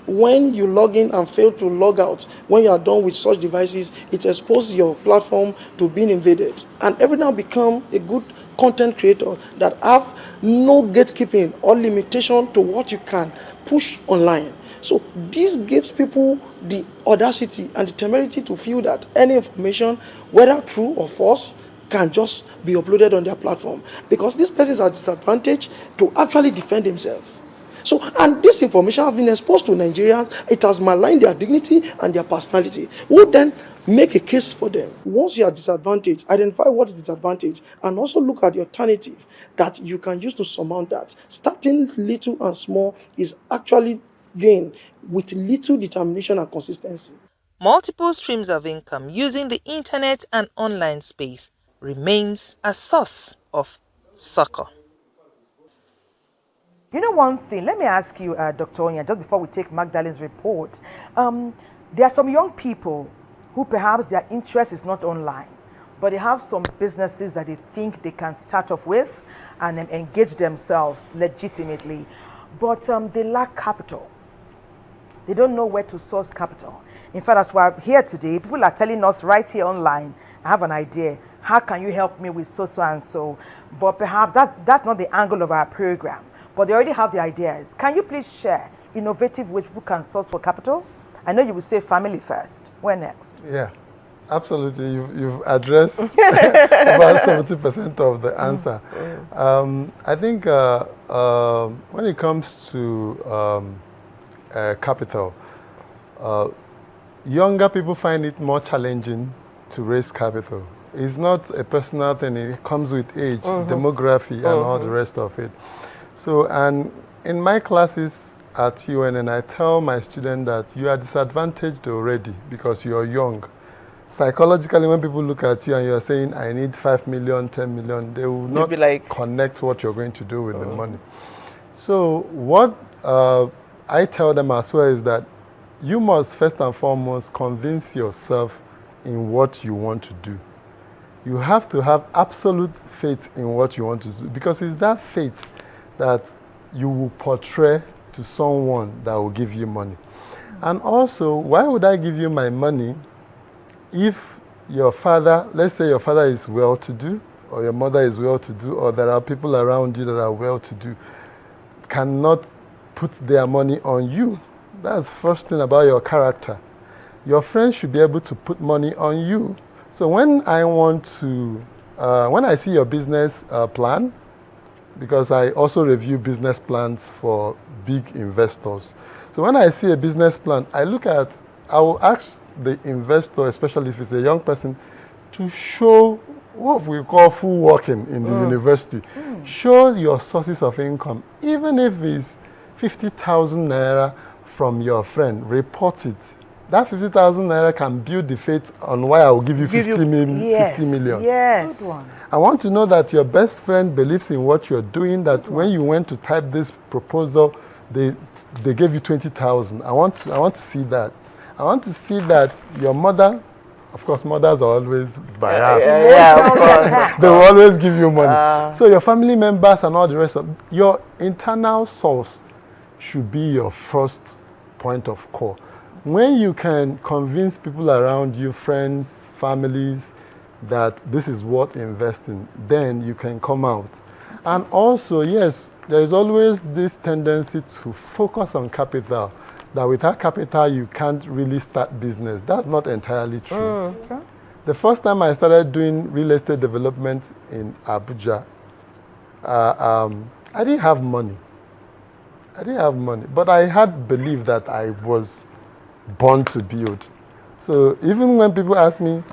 When you log in and fail to log out, when you are done with such devices, it exposes your platform to being invaded. And every now become a good content creator that have no gatekeeping or limitation to what you can push online. So this gives people the audacity and the temerity to feel that any information, whether true or false, can just be uploaded on their platform, because these persons are disadvantaged to actually defend themselves. So, and this information has been exposed to Nigerians. It has maligned their dignity and their personality. Who then make a case for them? Once you are disadvantaged, identify what is disadvantage and also look at the alternative that you can use to surmount that. Starting little and small is actually gain with little determination and consistency.
Multiple streams of income using the internet and online space remains a source of succor.
You know one thing, let me ask you, Dr. Onya, just before we take Magdalene's report. There are some young people who perhaps their interest is not online, but they have some businesses that they think they can start off with and engage themselves legitimately, but they lack capital. They don't know where to source capital. In fact, that's why I'm here today. People are telling us right here online, I have an idea. How can you help me with so and so? But perhaps that's not the angle of our program. But they already have the ideas. Can you please share innovative ways people can source for capital? I know you will say family first. Where next?
Yeah, absolutely. You've addressed about 70% of the answer. I think when it comes to capital, younger people find it more challenging to raise capital. It's not a personal thing. It comes with age, demography, and all the rest of it. So, and in my classes at UNN, I tell my students that you are disadvantaged already because you are young. Psychologically, when people look at you and you are saying, I need 5 million, 10 million, they will not connect what you're going to do with the money. So what I tell them as well is that you must first and foremost convince yourself in what you want to do. You have to have absolute faith in what you want to do, because it's that faith that you will portray to someone that will give you money. And also, why would I give you my money if your father, let's say your father is well-to-do, or your mother is well-to-do, or there are people around you that are well-to-do, cannot put their money on you? That's the first thing about your character. Your friends should be able to put money on you. So when I want to, when I see your business plan, because I also review business plans for big investors. So when I see a business plan, I will ask the investor, especially if it's a young person, to show what we call full working in the university. Show your sources of income, even if it's 50,000 naira from your friend, report it. That 50,000 naira can build the faith on why I will give you 50 million.
Yes. Good one.
I want to know that your best friend believes in what you're doing, that when you went to type this proposal, they gave you 20,000. I want to see that. I want to see that your mother, of course, mothers are always biased.
Of course.
They will always give you money. So your family members and all the rest of your internal source should be your first point of call. When you can convince people around you, friends, families, that this is what investing, then you can come out. And also, yes, there is always this tendency to focus on capital, that without capital you can't really start business. That's not entirely true. The first time I started doing real estate development in Abuja, I didn't have money. But I had belief that I was born to build. So even when people ask me,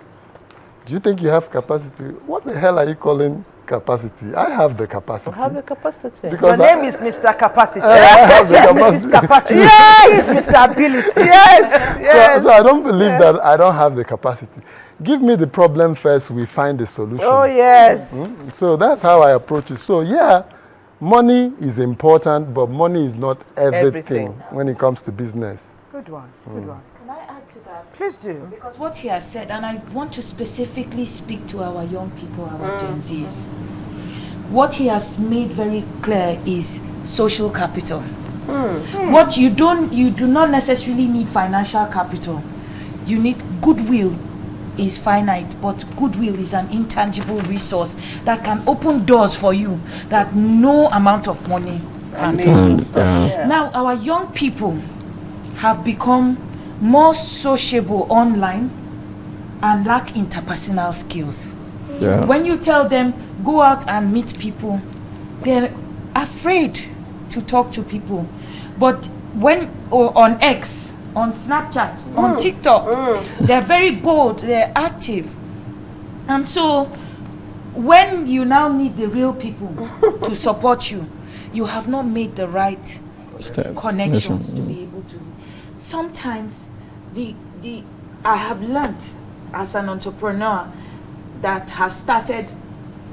do you think you have capacity? What the hell are you calling capacity? I have the capacity.
You have the capacity.
Because
your name is Mr. Capacity.
I have the capacity.
Mrs. Capacity. Yes, Mr. Ability. Yes.
So I don't believe that I don't have the capacity. Give me the problem first, we find the solution.
Oh, yes.
So that's how I approach it. So yeah, money is important, but money is not everything when it comes to business.
Good one. Good one.
Can I add to that?
Please do.
Because what he has said, and I want to specifically speak to our young people, our Gen Zs. What he has made very clear is social capital. What you do not necessarily need financial capital. You need goodwill. Is finite, but goodwill is an intangible resource that can open doors for you that no amount of money can do. Now, our young people have become more sociable online and lack interpersonal skills. When you tell them, go out and meet people, they're afraid to talk to people. But when on X, on Snapchat, on TikTok, they're very bold, they're active. And so when you now need the real people to support you, you have not made the right connections to be able to. Sometimes I have learned as an entrepreneur that has started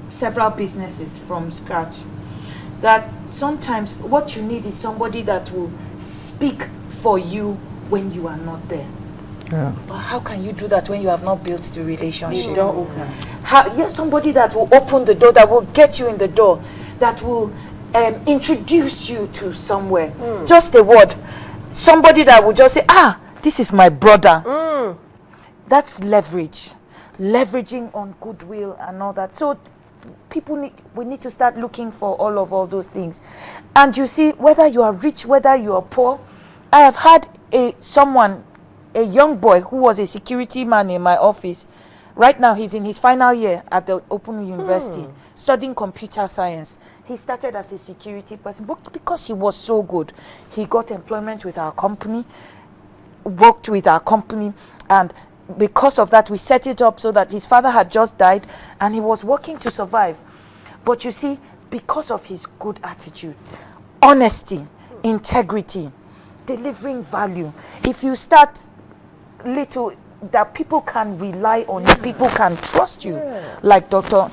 several businesses from scratch, that sometimes what you need is somebody that will speak for you when you are not there. But how can you do that when you have not built the relationship?
You don't open.
Somebody that will open the door, that will get you in the door, that will introduce you to somewhere. Just a word. Somebody that will just say, this is my brother. That's leverage. Leveraging on goodwill and all that. So we need to start looking for all those things. And you see, whether you are rich, whether you are poor, I have had a young boy who was a security man in my office. Right now, he's in his final year at the Open University, studying computer science. He started as a security person, but because he was so good, he got employment with our company, worked with our company, and because of that, we set it up so that his father had just died, and he was working to survive. But you see, because of his good attitude, honesty, integrity, delivering value, if you start little, that people can rely on you, people can trust you, like Dr.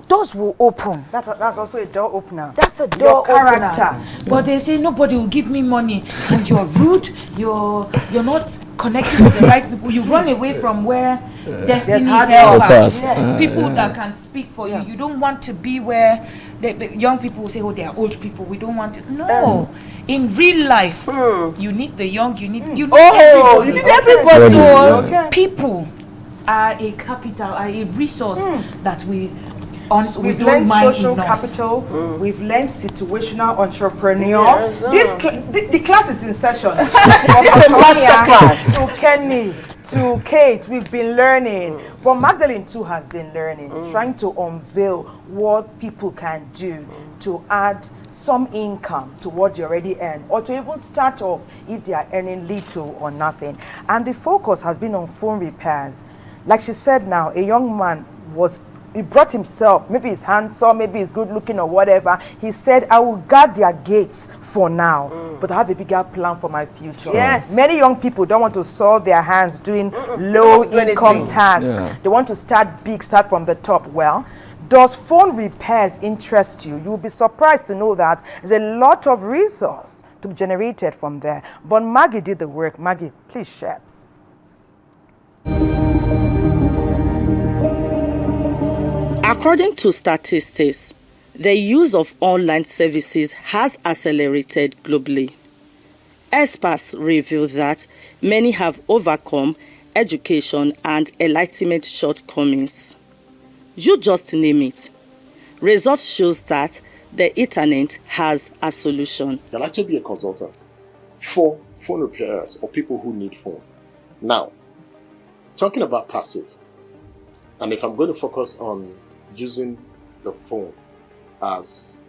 Doors will open.
That's also a door opener.
That's a door
character.
Opener. But they say nobody will give me money, and you're rude. You're not connecting with the right people. You run away from where destiny
hard
helpers,
Yes.
people that can speak for you. You don't want to be where the young people will say, oh, they are old people, we don't want to. No. In real life, you need the young, you need everybody.
You need everybody.
So people are a capital, are a resource that we
we've
don't
learned
mind
social
enough.
capital, we've learned situational entrepreneur. The class is in session. This is a master class. To Kenny, to Kate, we've been learning. But Magdalene too has been learning, trying to unveil what people can do to add some income to what you already earn, or to even start off if they are earning little or nothing. And the focus has been on phone repairs. Like she said now, a young man he brought himself, maybe he's handsome, maybe he's good looking or whatever. He said, I will guard their gates for now, but I have a bigger plan for my future.
Yes.
Many young people don't want to soil their hands doing low income tasks. They want to start big, start from the top. Well, does phone repairs interest you? You'll be surprised to know that there's a lot of resource to be generated from there. But Maggie did the work. Maggie, please share.
According to statistics, the use of online services has accelerated globally. Experts reveal that many have overcome education and enlightenment shortcomings. You just name it. Results shows that the internet has a solution.
You can actually be a consultant for phone repairers or people who need phone. Now, talking about passive, and if I'm going to focus on using the phone as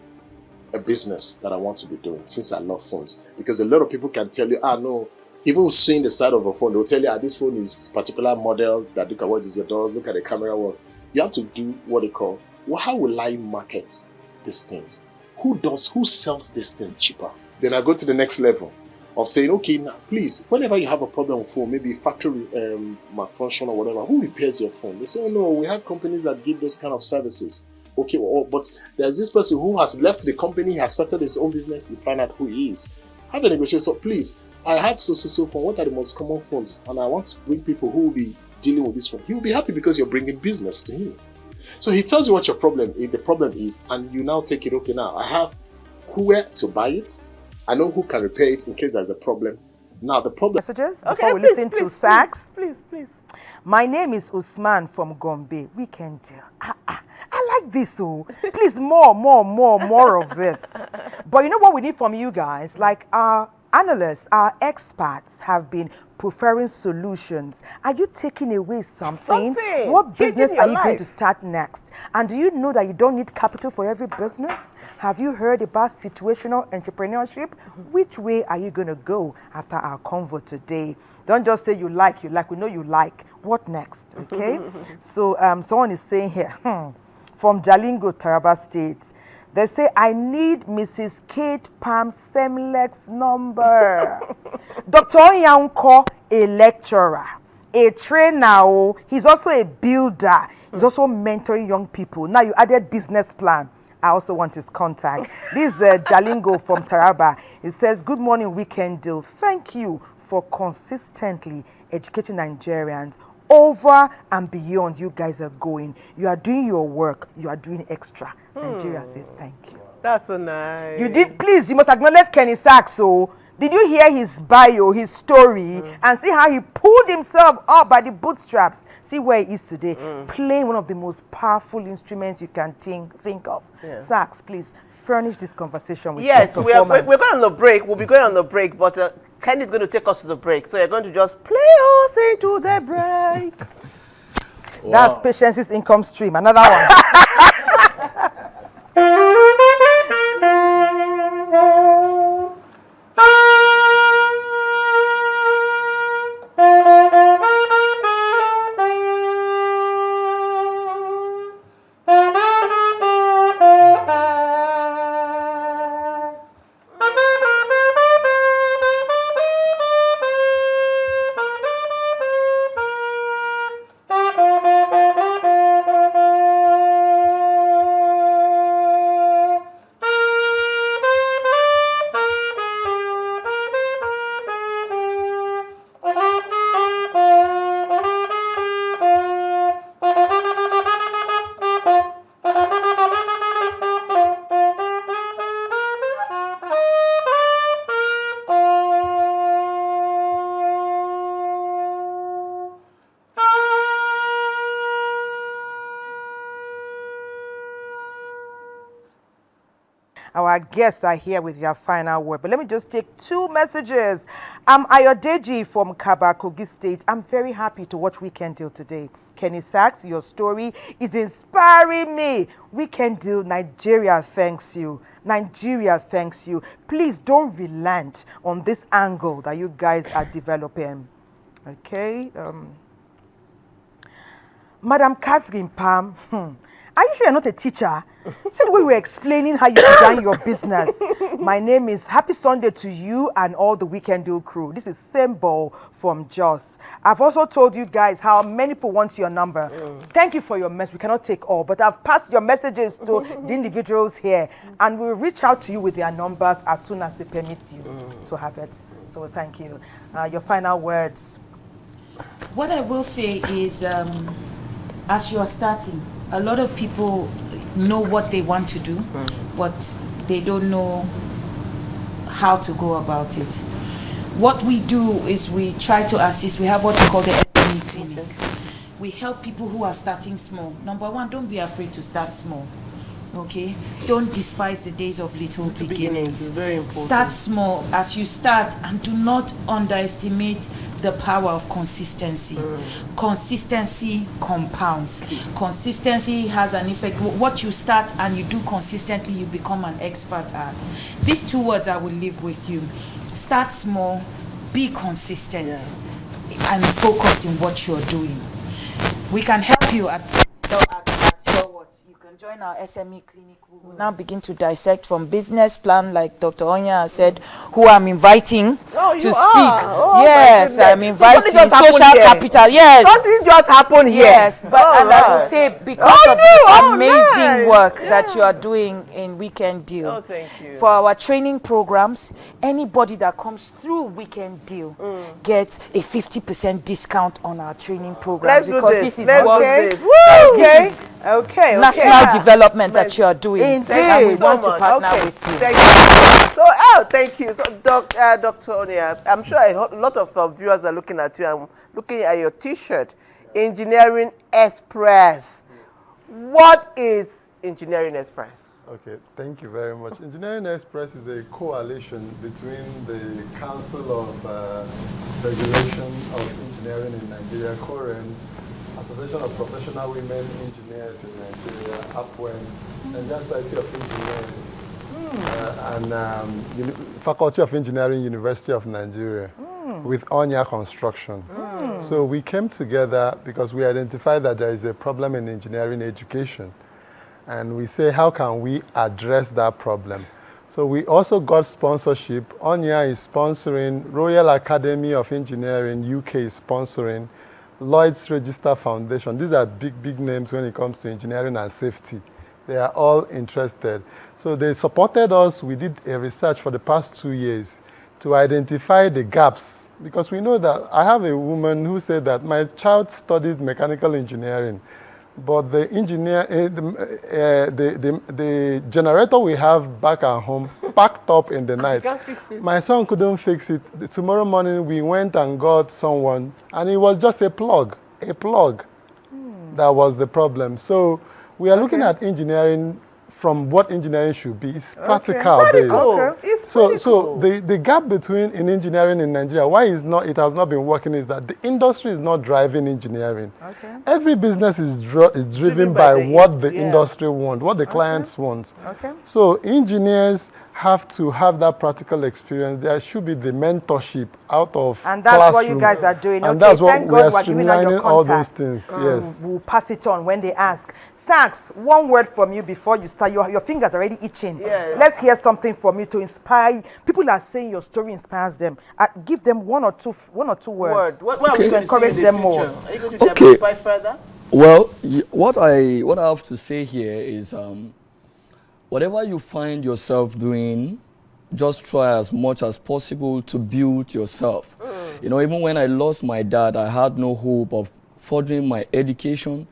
a business that I want to be doing, since I love phones, because a lot of people can tell you, no, even seeing the side of a phone, they'll tell you, this phone is particular model, that look at what is your doors, look at the camera. Well, you have to do what they call, how will I market these things? Who sells this thing cheaper? Then I go to the next level of saying, okay, now please, whenever you have a problem with phone, maybe factory malfunction or whatever, who repairs your phone? They say, no, we have companies that give those kind of services. Okay, but there's this person who has left the company, has started his own business, you find out who he is. Have a negotiation. So please, I have so phone. What are the most common phones? And I want to bring people who will be dealing with this phone. He will be happy because you're bringing business to him. So he tells you what your problem is, the problem is, and you now take it, okay, now I have where to buy it. I know who can repair it in case there's a problem. Now the problem...
Messages before we listen to Sax. Please. My name is Usman from Gombe. Weekend deal. I like this, please, more of this. But you know what we need from you guys? Like our analysts, our experts have been preferring solutions. Are you taking away something? What business are you going to start next? And do you know that you don't need capital for every business? Have you heard about situational entrepreneurship? Which way are you going to go after our convo today? Don't just say you like. We know you like. What next? Okay? So someone is saying here, from Jalingo, Taraba State, they say, I need Mrs. Kate Pam Semlek's number. Dr. Onyanko, a lecturer, a trainer, he's also a builder. He's also mentoring young people. Now you added business plan. I also want his contact. This is Jalingo from Taraba. He says, good morning, Weekend Deal. Thank you for consistently educating Nigerians. Over and beyond, you guys are going. You are doing your work. You are doing extra. Nigeria said thank you.
That's so nice.
You did, please, you must acknowledge Kenny Sachs. So, did you hear his bio, his story, and see how he pulled himself up by the bootstraps? See where he is today, playing one of the most powerful instruments you can think of. Yeah. Sachs, please furnish this conversation with
yes, we're going on the break. We'll be going on the break, but Kenny is going to take us to the break. So you're going to just play us into the break.
Wow. That's Patience's income stream. Another one. Our guests are here with their final word. But let me just take 2 messages. I'm Ayodeji from Kaba, Kogi State. I'm very happy to watch Weekend Deal today. Kenny Sachs, your story is inspiring me. Weekend Deal, Nigeria thanks you. Nigeria thanks you. Please don't relent on this angle that you guys are developing. Okay. Madam Catherine Pam, are you sure you're not a teacher? See the way we're explaining how you began your business. My name is Happy Sunday to you and all the Weekend Deal crew. This is Symbol from Jos. I've also told you guys how many people want your number. Thank you for your message. We cannot take all, but I've passed your messages to the individuals here, and we'll reach out to you with their numbers as soon as they permit you to have it. So thank you. Your final words.
What I will say is, as you are starting, a lot of people know what they want to do, but they don't know how to go about it. What we do is we try to assist. We have what we call the SME clinic. We help people who are starting small. Number one, don't be afraid to start small. Okay? Don't despise the days of little beginnings.
It's very important.
Start small as you start, and do not underestimate the power of consistency. Consistency compounds. Consistency has an effect. What you start and you do consistently, you become an expert at. These 2 words I will leave with you. Start small, be consistent, and focused in what you're doing. We can help you at Stalwart. You can join our SME clinic. We will now begin to dissect from business plan, like Dr. Onya has said, who I'm inviting to speak.
Oh,
yes, I'm inviting social capital. Yes.
Something just happened here.
Yes, but and I will say because of the amazing work that you are doing in Weekend Deal.
Oh, thank you.
For our training programs, anybody that comes through Weekend Deal gets a 50% discount on our training programs, because this is what national development that you are doing.
Indeed.
And we want to partner with you.
Thank you. So, thank you. So, Dr. Onya, I'm sure a lot of viewers are looking at you and looking at your T-shirt, Engineering Express. What is Engineering Express?
Okay, thank you very much. Engineering Express is a coalition between the Council of Regulation of Engineering in Nigeria, COREN, Association of Professional Women Engineers in Nigeria, APWEN, Nigerian Society of Engineers, and Faculty of Engineering, University of Nigeria, with Onya Construction. So we came together because we identified that there is a problem in engineering education. And we say, how can we address that problem? So we also got sponsorship. Onya is sponsoring, Royal Academy of Engineering, UK is sponsoring, Lloyd's Register Foundation. These are big names when it comes to engineering and safety. They are all interested. So they supported us. We did a research for the past 2 years to identify the gaps. Because we know that I have a woman who said that my child studied mechanical engineering, but the engineer, the generator we have back at home packed up in the night.
Can't fix it.
My son couldn't fix it. Tomorrow morning we went and got someone, and it was just a plug. That was the problem. So we are looking at engineering from what engineering should be. It's practical based. So the gap between in engineering in Nigeria, why it has not been working, is that the industry is not driving engineering. Every business is driven by what the industry wants, what the clients want. So engineers have to have that practical experience. There should be the mentorship out of
And that's what you guys are doing.
And that's what
Thank
we are
God we're giving out your
streamlining all those
contacts.
things. Yes.
We'll pass it on when they ask. Sachs, one word from you before you start. Your fingers are already itching.
Yes.
Let's hear something from you to inspire. People are saying your story inspires them. Give them one or two words to encourage them more.
Are you going to diversify further?
Well, what I have to say here is, whatever you find yourself doing, just try as much as possible to build yourself. You know, even when I lost my dad, I had no hope of furthering my education.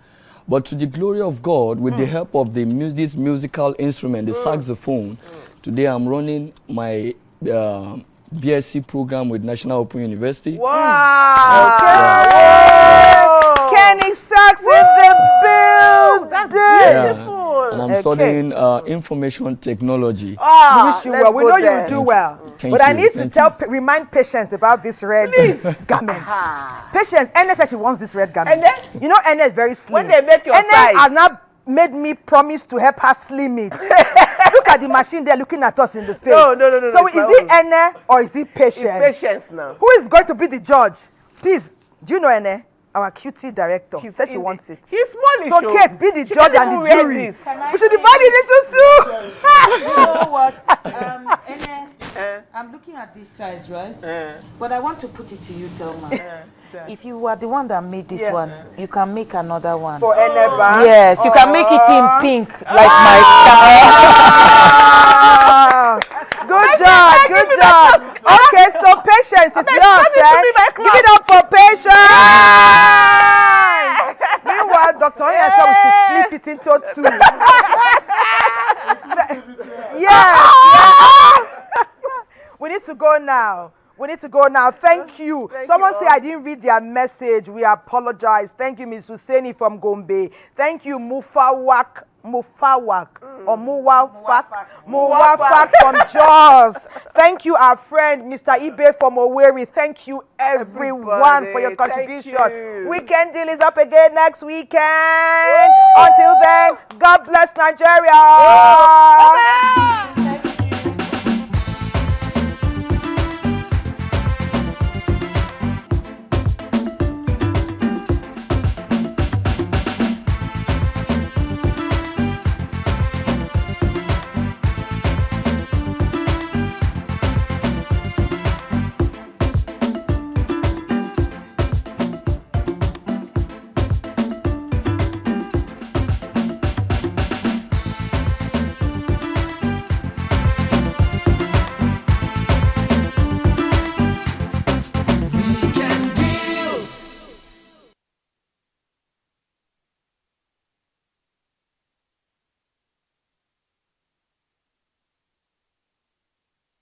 But to the glory of God, with the help of this musical instrument, the saxophone, today I'm running my BSc program with National Open University.
Wow! Kenny Sachs in the building!
That's beautiful!
And I'm studying information technology.
We wish you well. We know you do well.
Thank
but
you.
I need to remind Patience about this red garment. Patience, Ene said she wants this red garment. You know, Ene is very slim.
When they make your
Ene
size.
has not made me promise to help her slim it. Look at the machine there looking at us in the face.
No.
So is it Ene or is it Patience?
It's Patience now.
Who is going to be the judge? Please, do you know Ene? Our QT director said she wants it.
She's small.
So Kate, be the judge and the jury. We should divide it into two.
You know what? I'm looking at this size, right? But I want to put it to you, Thelma. If you were the one that made this one, you can make another one.
For Eneba?
Yes, you can make it in pink, like my sky.
Good job, good job. Okay, so Patience, it's yours, give it up for Patience. Meanwhile, Dr. Onya said we should split it into two. Yes. We need to go now. Thank you. Someone say I didn't read their message. We apologize. Thank you, Ms. Husseini from Gombe. Thank you, Mufawak or Muwafak from Jaws. Thank you, our friend, Mr. Ibe from Owerri. Thank you, everyone, for your contribution. Weekend Deal is up again next weekend. Until then, God bless Nigeria.